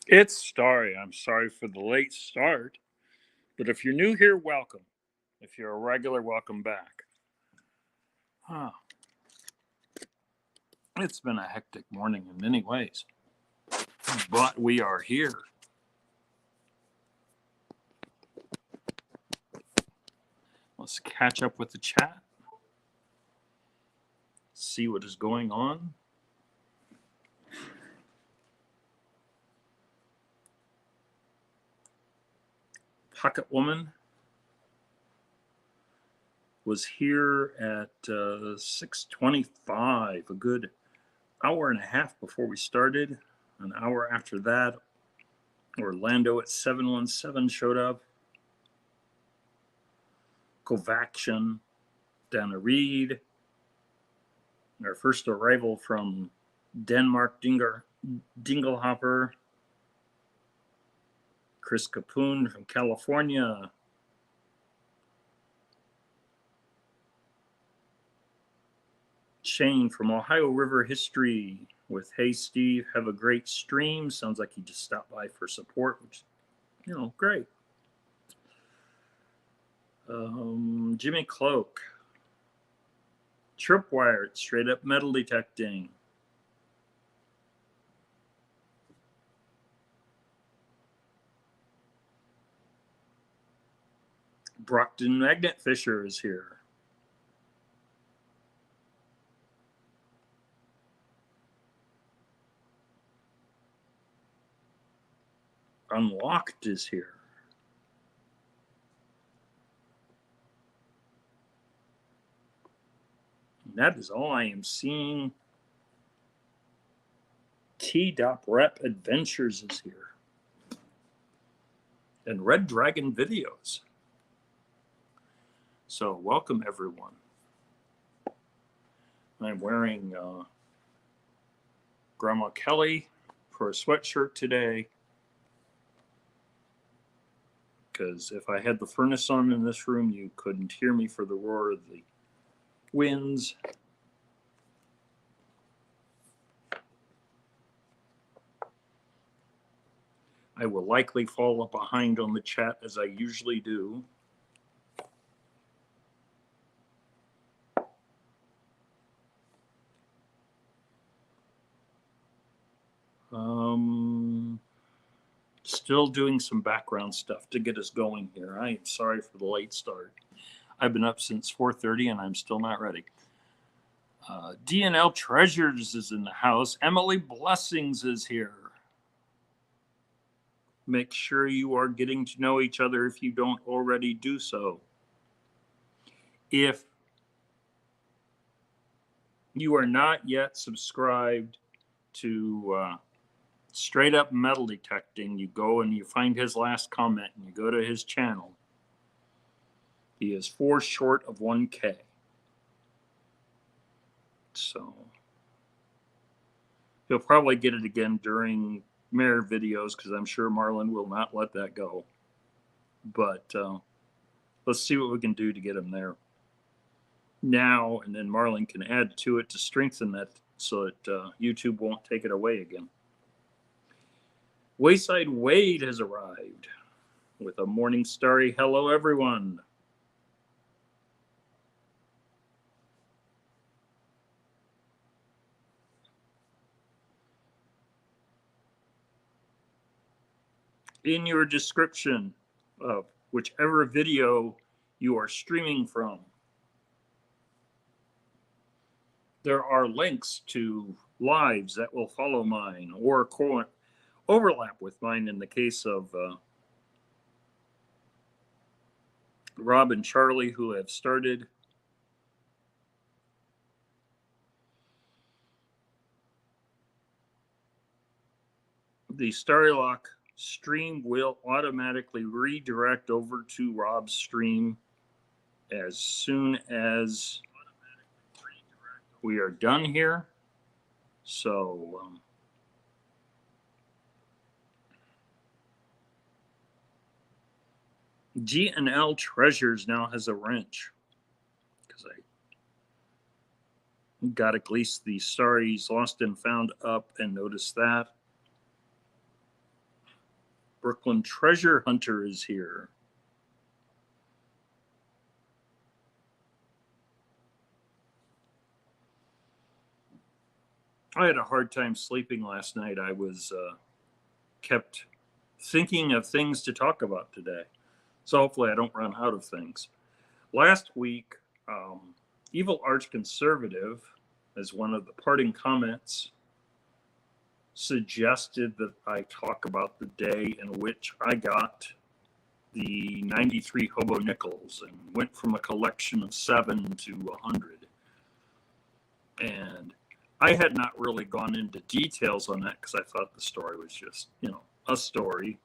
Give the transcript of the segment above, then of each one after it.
It's Starry. I'm sorry for the late start, but if you're new here, welcome. If you're a regular, welcome back. Huh. It's been a hectic morning in many ways, but we are here. Let's catch up with the chat, see what is going on. Pocket Woman was here at 6:25, a good hour and a half before we started. An hour after that, Orlando at 717 showed up. Kovaction, Dana Reed. Our first arrival from Denmark, Dinglehopper. Chris Capoon from California. Shane from Ohio River History with Hey Steve, have a great stream. Sounds like he just stopped by for support, which, great. Jimmy Cloak. Tripwire, straight up metal detecting. Brockton Magnet Fisher is here. Unlocked is here. And that is all I am seeing. T.Rep Adventures is here. And Red Dragon Videos. So welcome everyone. I'm wearing Grandma Kelly for a sweatshirt today. Because if I had the furnace on in this room, you couldn't hear me for the roar of the winds. I will likely fall behind on the chat as I usually do. Still doing some background stuff to get us going here. I am sorry for the late start. I've been up since 4:30 and I'm still not ready. DNL Treasures is in the house. Emily Blessings is here. Make sure you are getting to know each other if you don't already do so. If you are not yet subscribed to Straight Up Metal Detecting, you go and you find his last comment and you go to his channel. He is 4 short of 1K. So he'll probably get it again during MAERvideos because I'm sure Marlon will not let that go. But let's see what we can do to get him there now, and then Marlon can add to it to strengthen that so that YouTube won't take it away again. Wayside Wade has arrived with a morning starry. Hello, everyone. In your description of whichever video you are streaming from, there are links to lives that will follow mine or overlap with mine in the case of Rob and Charlie, who have started. The Starrylock stream will automatically redirect over to Rob's stream as soon as we are done here. So G&L Treasures now has a wrench because I got at least the Starry's Lost and Found up and noticed that. Brooklyn Treasure Hunter is here. I had a hard time sleeping last night. I was kept thinking of things to talk about today. So hopefully I don't run out of things. Last week, Evil Arch Conservative, as one of the parting comments, suggested that I talk about the day in which I got the 93 Hobo nickels and went from a collection of 7 to 100. And I had not really gone into details on that because I thought the story was just, a story.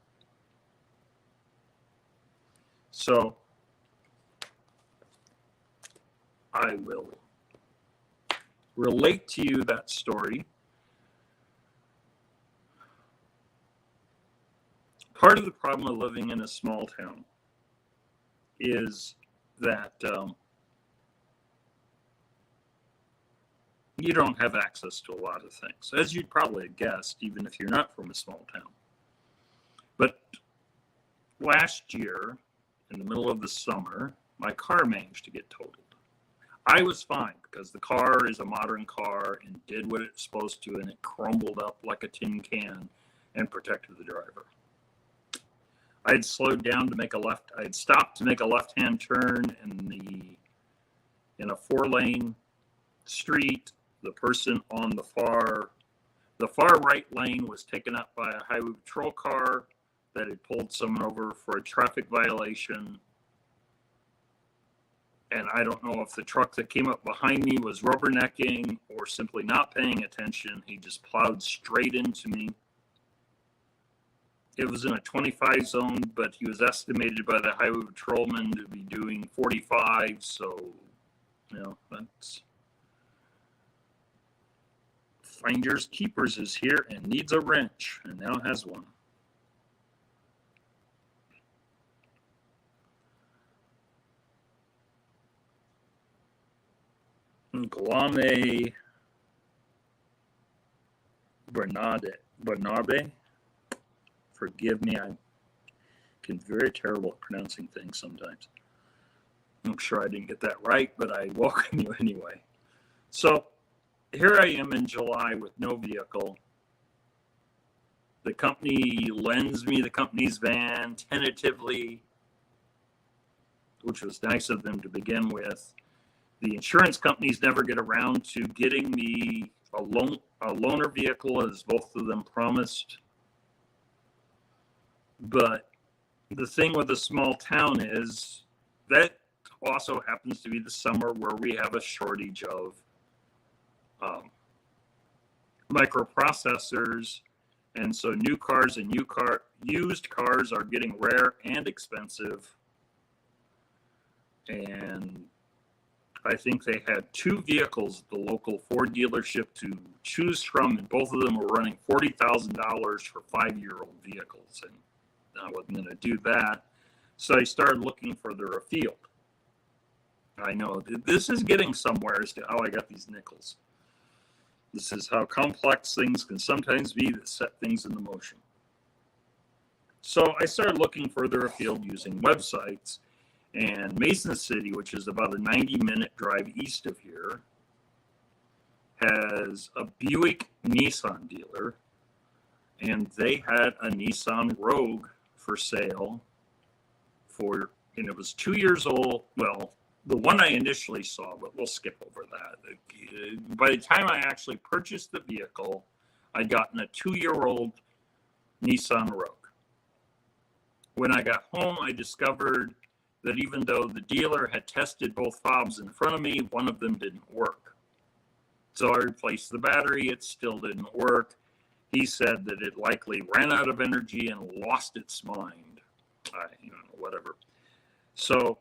So I will relate to you that story. Part of the problem of living in a small town is that you don't have access to a lot of things, as you'd probably have guessed, even if you're not from a small town. But last year, in the middle of the summer, my car managed to get totaled. I was fine because the car is a modern car and did what it's supposed to, and it crumbled up like a tin can and protected the driver. I had slowed down to make a left. I had stopped to make a left-hand turn in a 4-lane street. The person on the far right lane was taken up by a highway patrol car that had pulled someone over for a traffic violation. And I don't know if the truck that came up behind me was rubbernecking or simply not paying attention. He just plowed straight into me. It was in a 25 zone, but he was estimated by the highway patrolman to be doing 45. So, that's Finders Keepers is here and needs a wrench, and now has one. Glame Bernabe. Forgive me, I can be very terrible at pronouncing things sometimes. I'm sure I didn't get that right, but I welcome you anyway. So here I am in July with no vehicle. The company lends me the company's van tentatively, which was nice of them to begin with. The insurance companies never get around to getting me a loaner vehicle, as both of them promised. But the thing with a small town is that also happens to be the summer where we have a shortage of microprocessors. And so new cars and used cars are getting rare and expensive. And I think they had 2 vehicles at the local Ford dealership to choose from, and both of them were running $40,000 for 5-year-old vehicles. And I wasn't going to do that. So I started looking further afield. I know this is getting somewhere as to how I got these nickels. This is how complex things can sometimes be that set things into motion. So I started looking further afield using websites, and Mason City, which is about a 90-minute drive east of here, has a Buick Nissan dealer, and they had a Nissan Rogue for sale and it was 2 years old. Well, the one I initially saw, but we'll skip over that. By the time I actually purchased the vehicle, I'd gotten a 2-year-old Nissan Rogue. When I got home, I discovered that even though the dealer had tested both fobs in front of me, one of them didn't work. So I replaced the battery. It still didn't work. He said that it likely ran out of energy and lost its mind. Whatever. So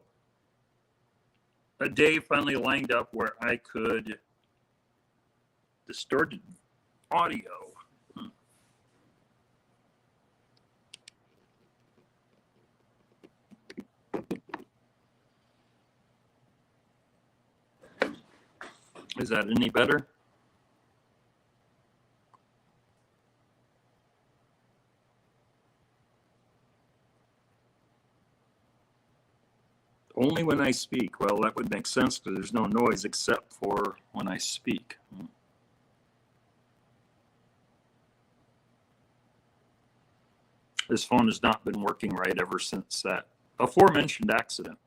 a day finally lined up where I could distort audio. Is that any better? Only when I speak. Well, that would make sense because there's no noise except for when I speak. This phone has not been working right ever since that aforementioned accident.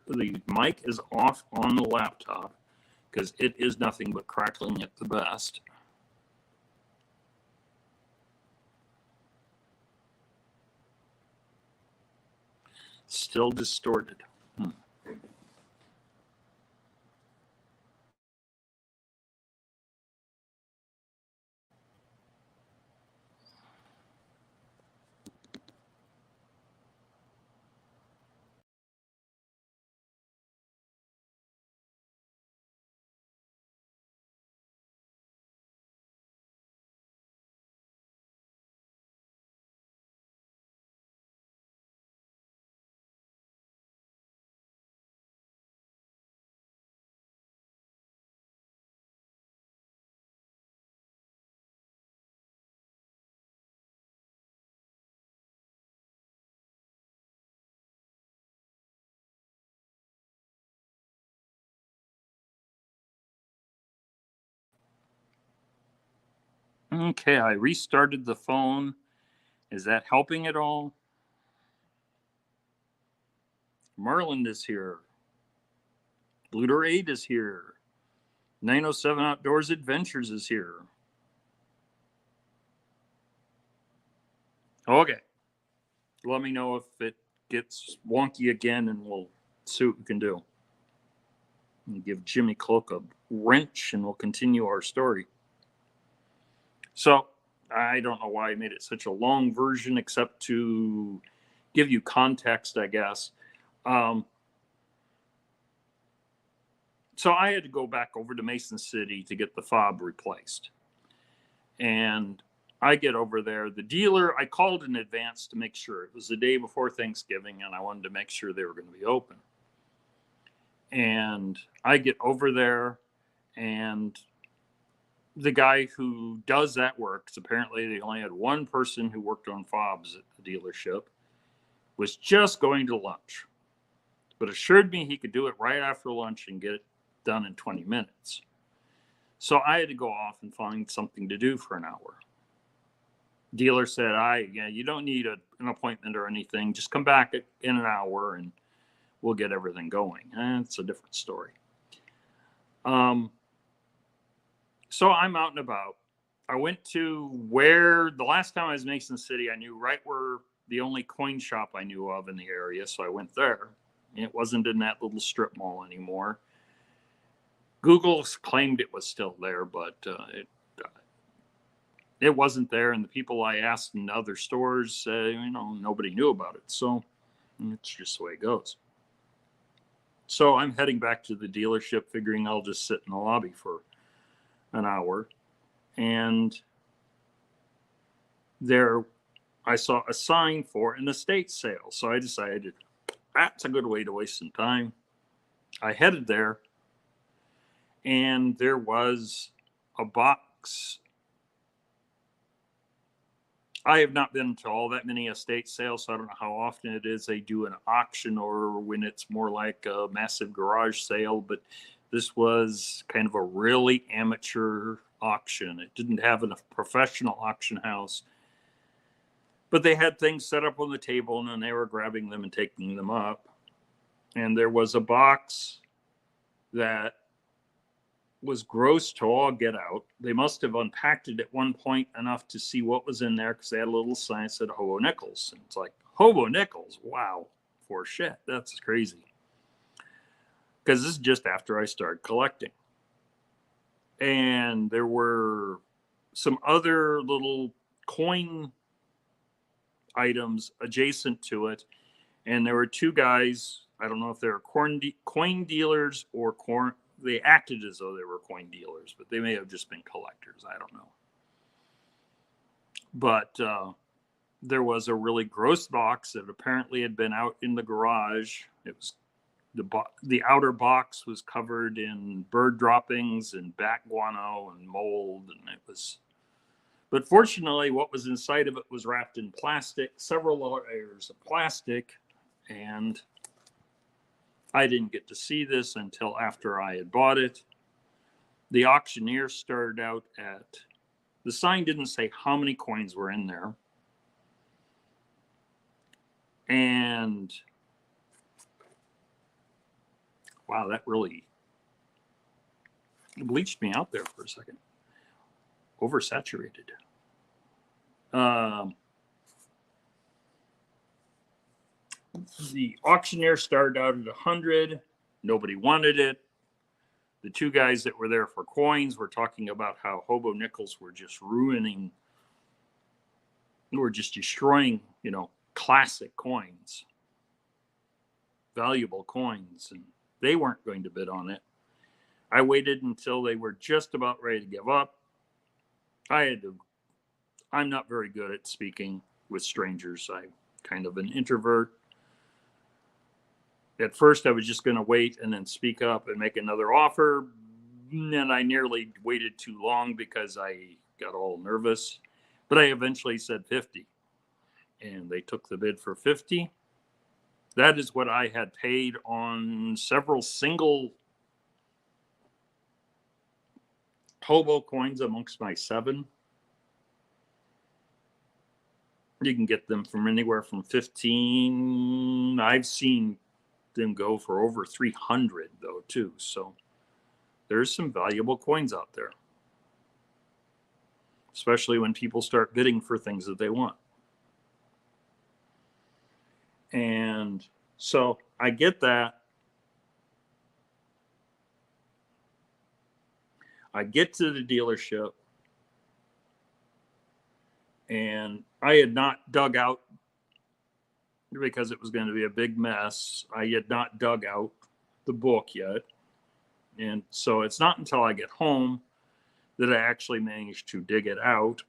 The mic is off on the laptop because it is nothing but crackling at the best. Still distorted. Okay, I restarted the phone. Is that helping at all? Marlin is here. Bluter 8 is here. 907 Outdoors Adventures is here. Okay. Let me know if it gets wonky again and we'll see what we can do. And give Jimmy Cloak a wrench and we'll continue our story. So, I don't know why I made it such a long version except to give you context, I guess. So I had to go back over to Mason City to get the fob replaced. And I get over there. The dealer, I called in advance to make sure. It was the day before Thanksgiving, and I wanted to make sure they were going to be open. And I get over there, and the guy who does that work, because apparently they only had one person who worked on fobs at the dealership, was just going to lunch, but assured me he could do it right after lunch and get it done in 20 minutes. So I had to go off and find something to do for an hour. Dealer said, you don't need an appointment or anything. Just come back in an hour and we'll get everything going. It's a different story. So I'm out and about. I went to where the last time I was in Mason City, I knew right where the only coin shop I knew of in the area. So I went there. It wasn't in that little strip mall anymore. Google claimed it was still there, but it wasn't there. And the people I asked in other stores, nobody knew about it. So it's just the way it goes. So I'm heading back to the dealership, figuring I'll just sit in the lobby for an hour. And there I saw a sign for an estate sale. So I decided that's a good way to waste some time. I headed there, and there was a box. I have not been to all that many estate sales, so I don't know how often it is they do an auction or when it's more like a massive garage sale, but this was kind of a really amateur auction. It didn't have a professional auction house, but they had things set up on the table, and then they were grabbing them and taking them up. And there was a box that was gross to all get out. They must have unpacked it at one point enough to see what was in there, because they had a little sign that said Hobo Nickels. And it's like, Hobo Nickels? Wow, for shit. That's crazy. Because this is just after I started collecting. And there were some other little coin items adjacent to it. And there were two guys, I don't know if they were coin dealers or they acted as though they were coin dealers, but they may have just been collectors. I don't know. But there was a really gross box that apparently had been out in the garage. It was the outer box was covered in bird droppings and bat guano and mold, and it was. But fortunately, what was inside of it was wrapped in plastic, several layers of plastic, and I didn't get to see this until after I had bought it. The auctioneer started out at, the sign didn't say how many coins were in there. And wow, that really bleached me out there for a second. Oversaturated. The auctioneer started out at 100. Nobody wanted it. The two guys that were there for coins were talking about how Hobo nickels were just ruining, were just destroying, classic coins, valuable coins, and they weren't going to bid on it. I waited until they were just about ready to give up. I'm not very good at speaking with strangers. I'm kind of an introvert. At first, I was just going to wait and then speak up and make another offer. And I nearly waited too long because I got all nervous. But I eventually said 50. And they took the bid for 50. That is what I had paid on several single Hobo coins amongst my 7. You can get them from anywhere from 15. I've seen them go for over 300 though too. So there's some valuable coins out there, especially when people start bidding for things that they want. And so I get that. I get to the dealership, and I had not dug out, because it was going to be a big mess. I had not dug out the book yet. And so it's not until I get home that I actually managed to dig it out.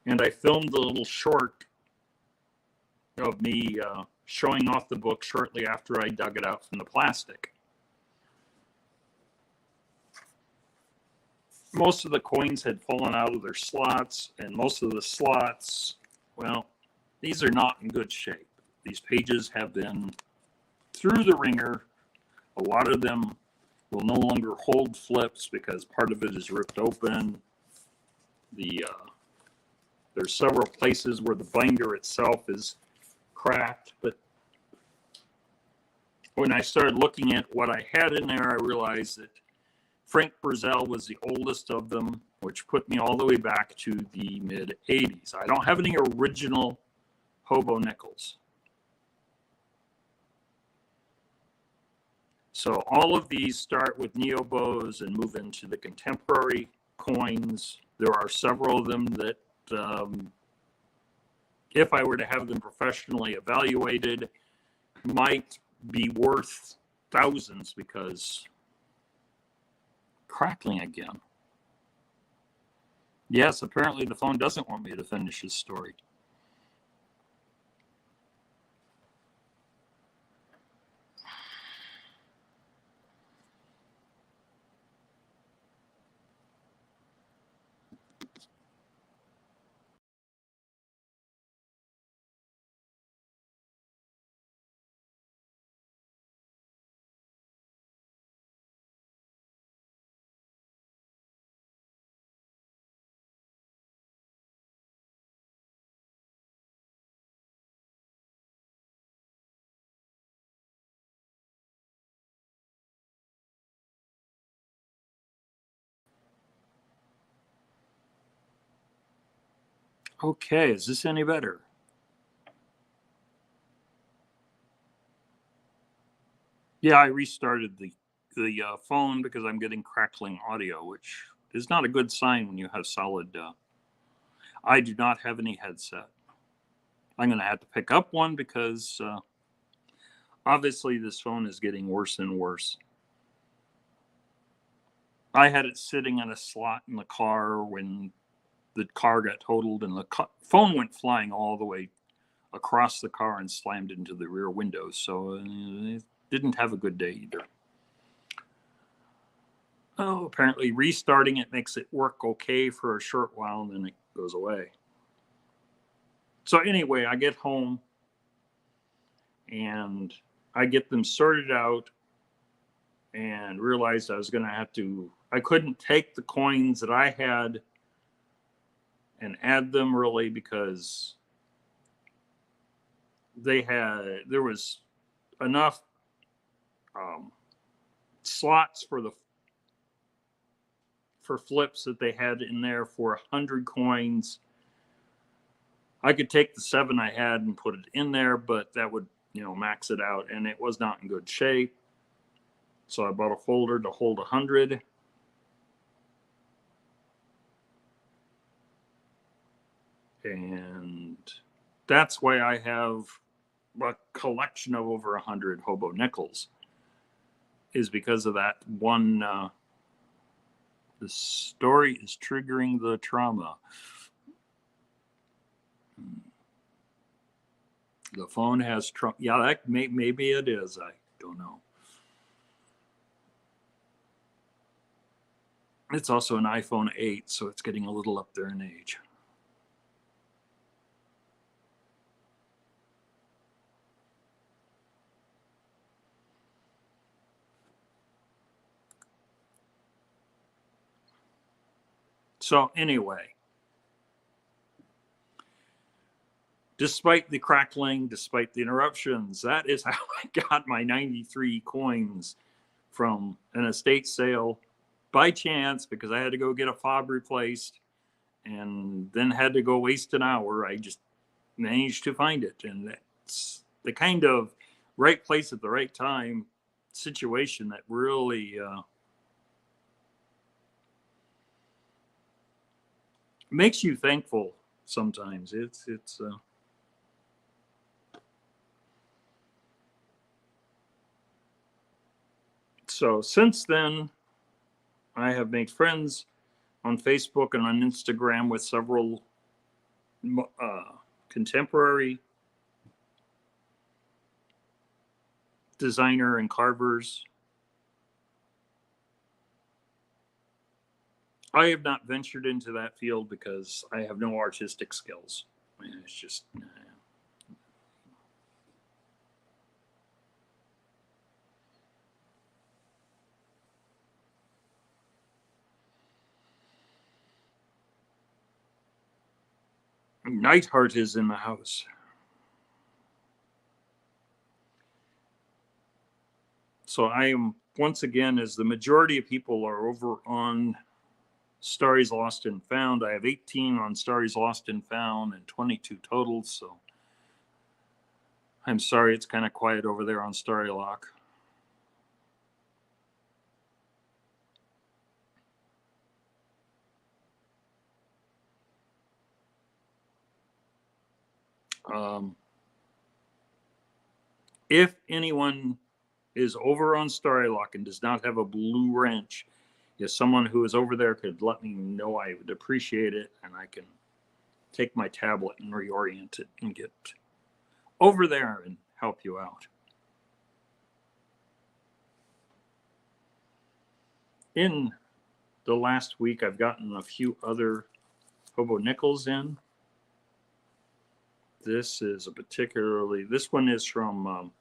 And I filmed a little short of me showing off the book shortly after I dug it out from the plastic. Most of the coins had fallen out of their slots, and most of the slots, well, these are not in good shape. These pages have been through the ringer. A lot of them will no longer hold flips because part of it is ripped open. There's several places where the binder itself is cracked, but when I started looking at what I had in there, I realized that Frank Brazel was the oldest of them, which put me all the way back to the mid-'80s. I don't have any original Hobo nickels. So all of these start with neobos and move into the contemporary coins. There are several of them that, if I were to have them professionally evaluated, might be worth thousands because crackling again. Yes, apparently the phone doesn't want me to finish his story. Okay, is this any better? Yeah, I restarted the phone because I'm getting crackling audio, which is not a good sign when you have solid. I do not have any headset. I'm going to have to pick up one because obviously this phone is getting worse and worse. I had it sitting in a slot in the car when the car got totaled, and the phone went flying all the way across the car and slammed into the rear windows. So it didn't have a good day either. Oh, apparently restarting it makes it work okay for a short while, and then it goes away. So anyway, I get home and I get them sorted out and realized I was going to have to, I couldn't take the coins that I had and add them really, because there was enough slots for flips that they had in there for 100 coins. I could take the 7 I had and put it in there, but that would, max it out, and it was not in good shape. So I bought a folder to hold 100. And that's why I have a collection of over 100 Hobo nickels, is because of that one. The story is triggering the trauma. The phone has trauma. Yeah, that maybe it is. I don't know. It's also an iPhone 8, so it's getting a little up there in age. So anyway, despite the crackling, despite the interruptions, that is how I got my 93 coins from an estate sale by chance, because I had to go get a fob replaced and then had to go waste an hour. I just managed to find it. And that's the kind of right place at the right time situation that really makes you thankful sometimes. So since then, I have made friends on Facebook and on Instagram with several contemporary designer and carvers. I have not ventured into that field because I have no artistic skills. It's just Nightheart is in the house. So I am, once again, as the majority of people are over on Starry's Lost and Found. I have 18 on Starry's Lost and Found and 22 total. So I'm sorry it's kind of quiet over there on Starrylock. If anyone is over on Starrylock and does not have a blue wrench, if someone who is over there could let me know, I would appreciate it, and I can take my tablet and reorient it and get over there and help you out. In the last week, I've gotten a few other Hobo nickels in. This is this one is from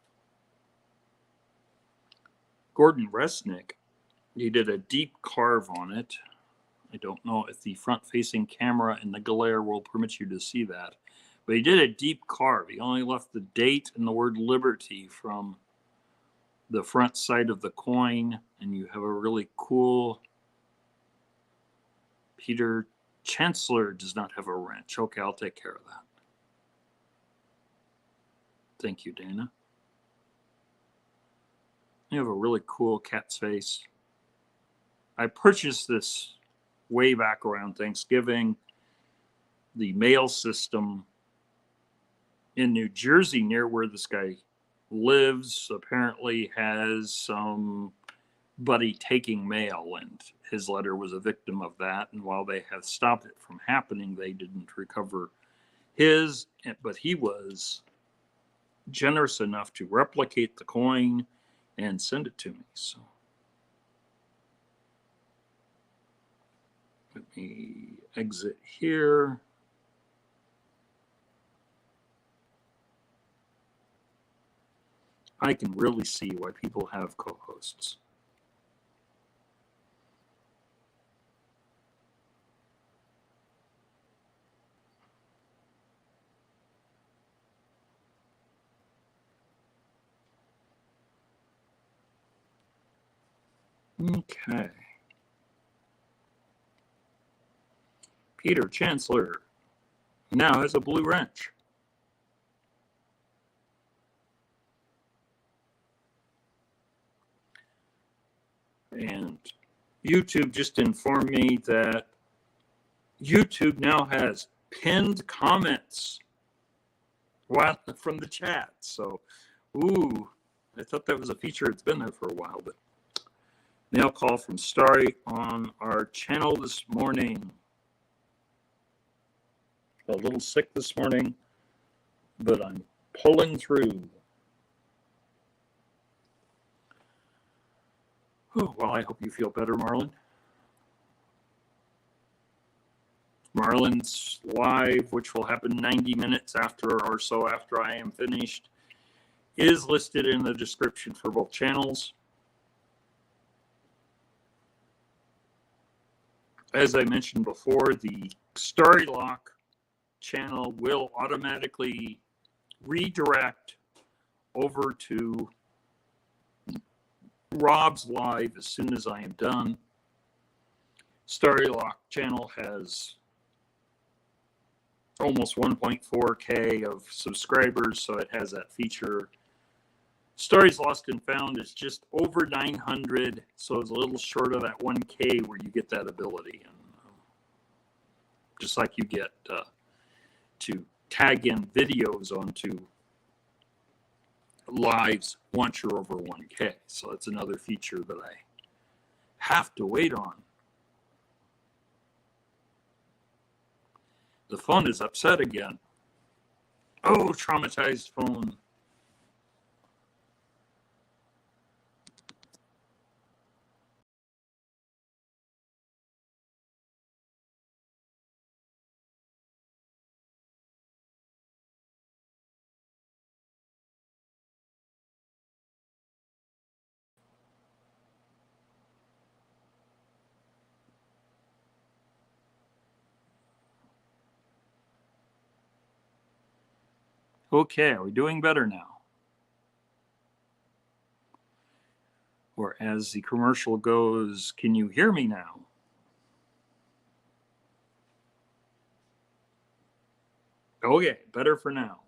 Gordon Resnick. He did a deep carve on it. I don't know if the front-facing camera and the glare will permit you to see that, but he did a deep carve. He only left the date and the word Liberty from the front side of the coin, and you have a really cool Peter Chancellor does not have a wrench. Okay, I'll take care of that. Thank you, Dana. You have a really cool cat's face. I purchased this way back around Thanksgiving. The mail system in New Jersey, near where this guy lives, apparently has some buddy taking mail, and his letter was a victim of that. And while they have stopped it from happening, they didn't recover his, but he was generous enough to replicate the coin and send it to me. So let me exit here. I can really see why people have co-hosts. Okay. Peter Chancellor now has a blue wrench. And YouTube just informed me that YouTube now has pinned comments from the chat. So, ooh, I thought that was a feature. It's been there for a while, but mail call from Starry on our channel this morning. A little sick this morning, but I'm pulling through. Oh, well, I hope you feel better, Marlon. Marlon's live, which will happen 90 minutes after or so after I am finished, is listed in the description for both channels. As I mentioned before, the Starrylock channel will automatically redirect over to Rob's live as soon as I am done. Starrylock channel has almost 1.4K of subscribers, so it has that feature. Stories Lost and Found is just over 900, so it's a little short of that 1K where you get that ability. And just like you get to tag in videos onto lives once you're over 1K. So it's another feature that I have to wait on. The phone is upset again. Oh, traumatized phone. Okay, are we doing better now? Or as the commercial goes, can you hear me now? Okay, better for now.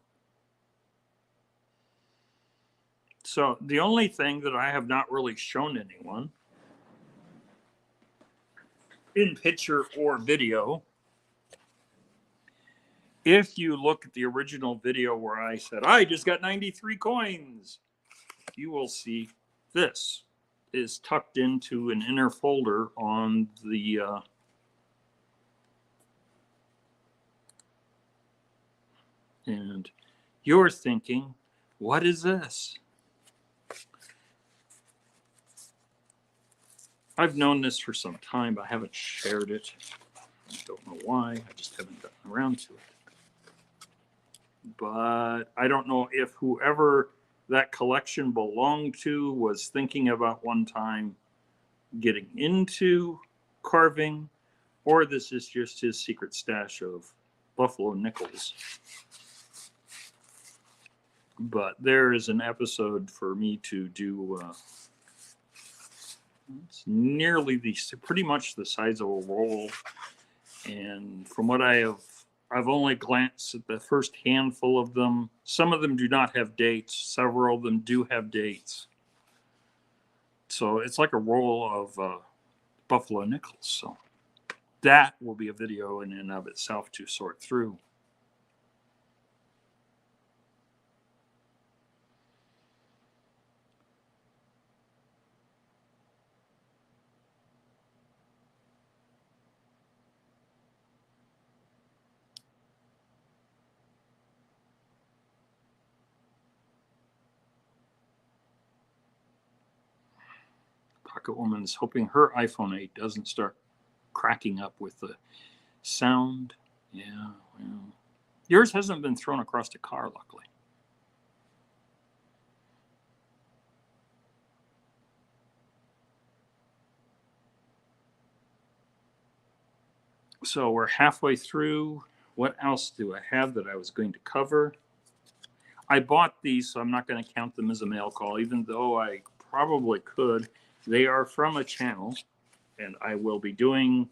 So the only thing that I have not really shown anyone in picture or video, if you look at the original video where I said, I just got 93 coins, you will see this is tucked into an inner folder on the and you're thinking, what is this? I've known this for some time, but I haven't shared it. I don't know why. I just haven't gotten around to it. But I don't know if whoever that collection belonged to was thinking about one time getting into carving, or this is just his secret stash of buffalo nickels. But there is an episode for me to do. It's nearly pretty much the size of a roll, and from what I've only glanced at the first handful of them. Some of them do not have dates. Several of them do have dates. So it's like a roll of buffalo nickels. So that will be a video in and of itself to sort through. Rocket Woman's hoping her iPhone 8 doesn't start cracking up with the sound. Yeah, well, yours hasn't been thrown across the car, luckily. So we're halfway through. What else do I have that I was going to cover? I bought these, so I'm not going to count them as a mail call, even though I probably could. They are from a channel, and I will be doing...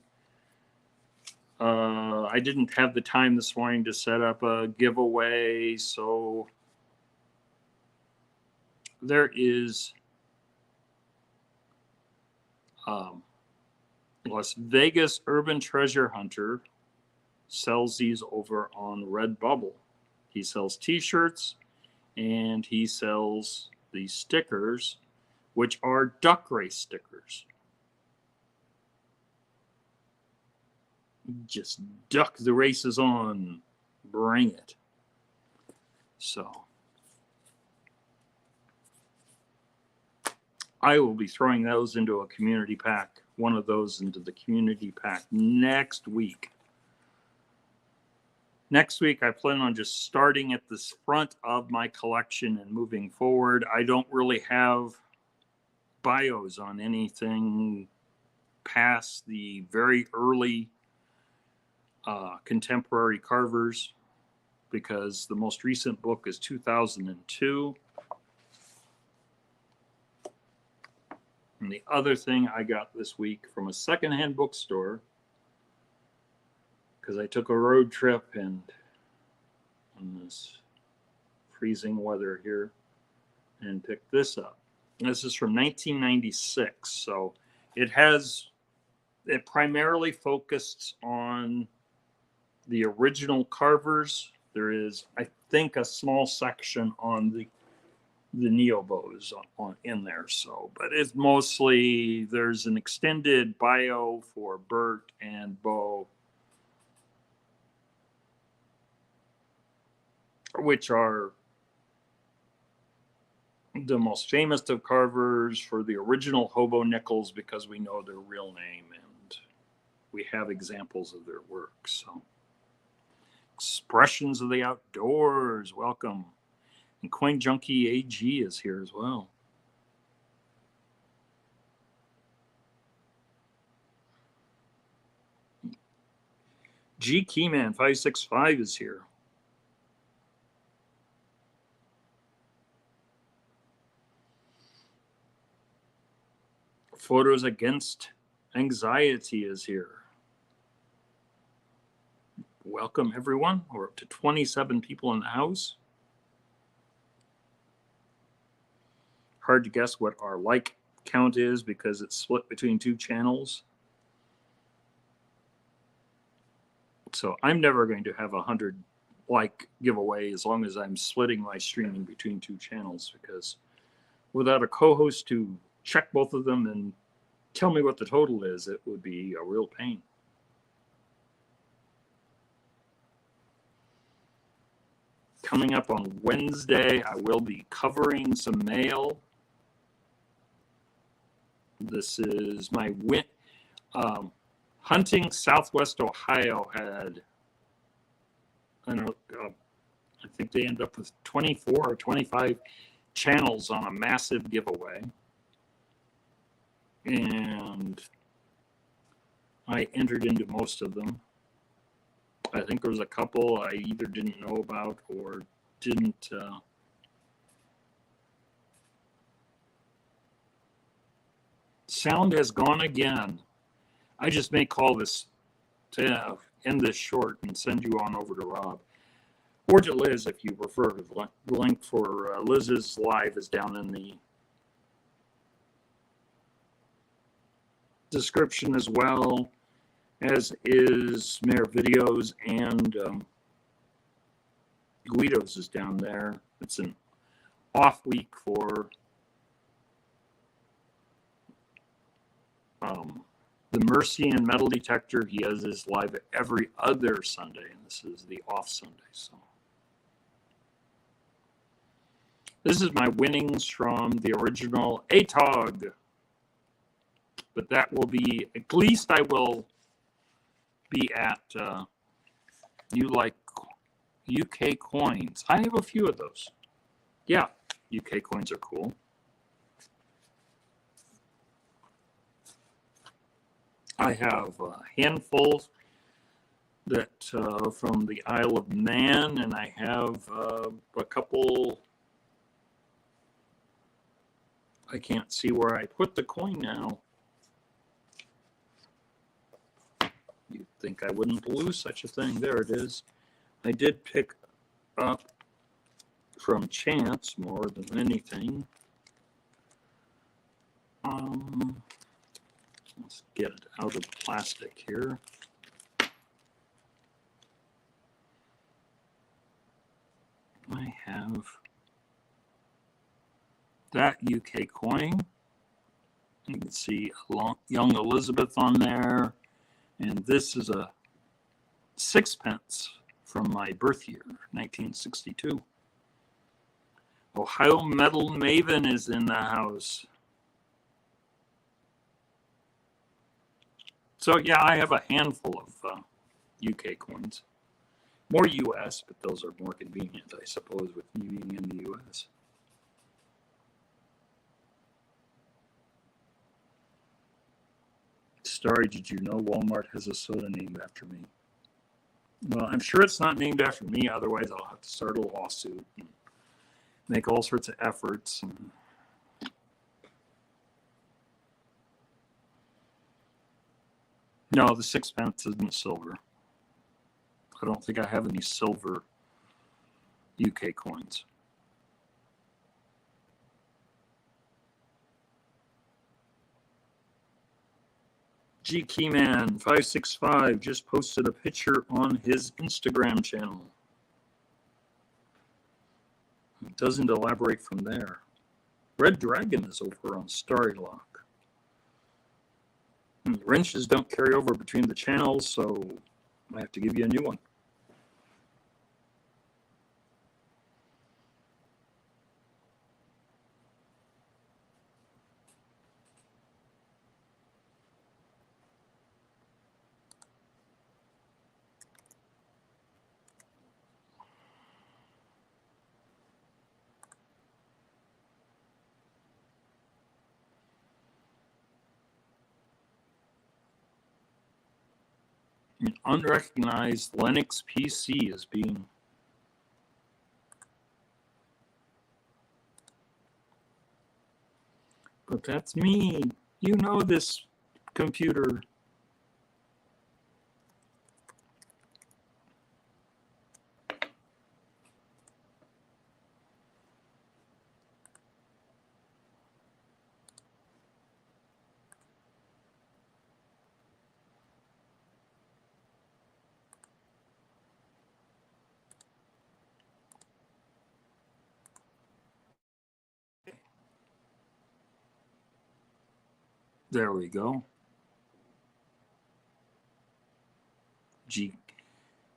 I didn't have the time this morning to set up a giveaway, so there is Las Vegas Urban Treasure Hunter sells these over on Redbubble. He sells t-shirts and he sells these stickers, which are duck race stickers. Just duck the races on, bring it. So I will be throwing those into a community pack, one of those into the community pack next week. Next week, I plan on just starting at the front of my collection and moving forward. I don't really have bios on anything past the very early contemporary carvers, because the most recent book is 2002. And the other thing I got this week from a secondhand bookstore, because I took a road trip and in this freezing weather here and picked this up. And this is from 1996. So it primarily focused on the original carvers. There is, I think, a small section on the neobos in there. So, but it's mostly, there's an extended bio for Bert and Bo, which are the most famous of carvers for the original Hobo nickels, because we know their real name and we have examples of their work. So, Expressions of the Outdoors, welcome. And Coin Junkie AG is here as well. G Keyman 565 is here. Photos Against Anxiety is here. Welcome, everyone. We're up to 27 people in the house. Hard to guess what our like count is because it's split between two channels. So I'm never going to have 100 like giveaway as long as I'm splitting my streaming between two channels, because without a co-host to check both of them and tell me what the total is, it would be a real pain. Coming up on Wednesday, I will be covering some mail. This is my Hunting Southwest Ohio had, I think they ended up with 24 or 25 channels on a massive giveaway. And I entered into most of them. I think there was a couple I either didn't know about or didn't. Sound has gone again. I just may call this to end this short and send you on over to Rob. Or to Liz if you prefer. The link for Liz's live is down in the description as well, as is MAERvideos, and Guedos is down there. It's an off week for the Mercian metal detector. He has his live every other Sunday, and this is the off Sunday. So this is my winnings from the original ATOG. but that will be, at least I will be at You Like UK Coins. I have a few of those. Yeah, UK coins are cool. I have a handful that from the Isle of Man, and I have a couple. I can't see where I put the coin now. You'd think I wouldn't lose such a thing. There it is. I did pick up from chance more than anything. Let's get it out of plastic here. I have that UK coin. You can see young Elizabeth on there. And this is a sixpence from my birth year, 1962. Ohio Metal Maven is in the house. So yeah, I have a handful of UK coins. More US, but those are more convenient, I suppose, with me being in the US. Starry, did you know Walmart has a soda named after me? Well, I'm sure it's not named after me. Otherwise, I'll have to start a lawsuit and make all sorts of efforts. No, the sixpence isn't silver. I don't think I have any silver UK coins. G Keyman 565 just posted a picture on his Instagram channel. It doesn't elaborate from there. Red Dragon is over on Starrylock. Wrenches don't carry over between the channels, so I have to give you a new one. An unrecognized Linux PC is being but that's me. You know this computer. There we go.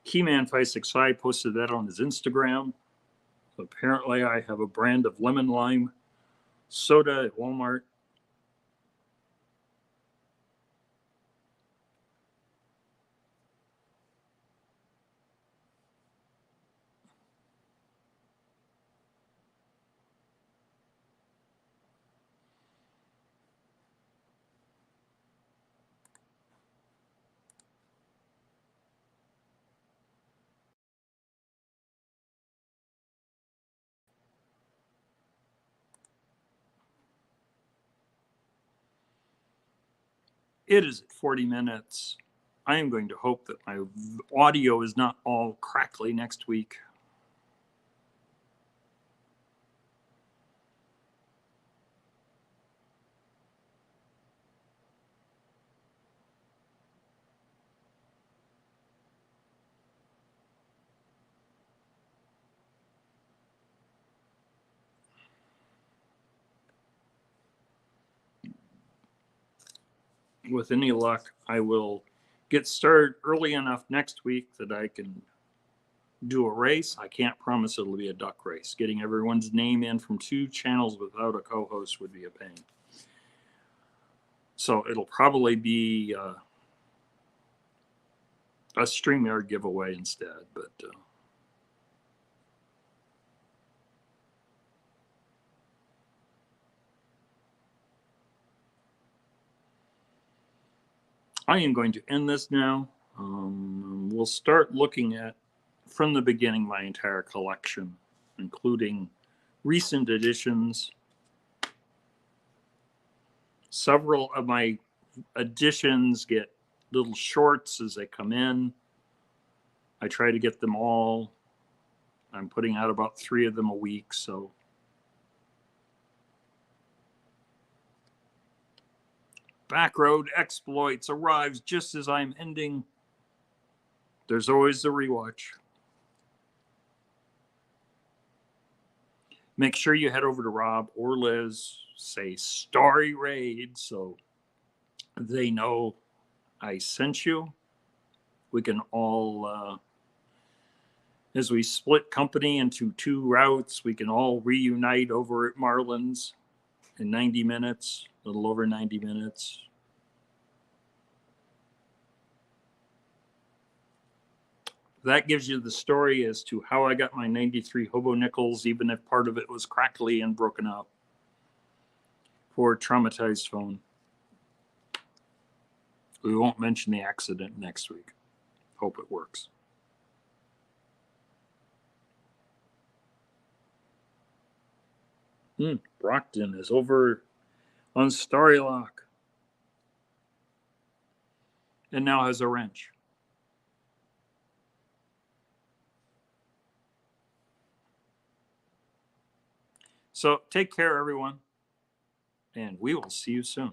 Keyman565 posted that on his Instagram. Apparently, I have a brand of lemon lime soda at Walmart. It is at 40 minutes. I am going to hope that my audio is not all crackly next week. With any luck, I will get started early enough next week that I can do a race. I can't promise it'll be a duck race. Getting everyone's name in from 2 channels without a co-host would be a pain. So it'll probably be a StreamYard giveaway instead. But I am going to end this now. We'll start looking at, from the beginning, my entire collection, including recent editions. Several of my editions get little shorts as they come in. I try to get them all. I'm putting out about 3 of them a week, so Backroad Exploits arrives just as I'm ending. There's always the rewatch. Make sure you head over to Rob or Liz, say Starry Raid, so they know I sent you. We can all, as we split company into 2 routes, we can all reunite over at Marlin's in 90 minutes, a little over 90 minutes. That gives you the story as to how I got my 93 Hobo nickels, even if part of it was crackly and broken up, for Traumatized Phone. We won't mention the accident next week. Hope it works. Brockton is over on Starrylock and now has a wrench. So take care, everyone, and we will see you soon.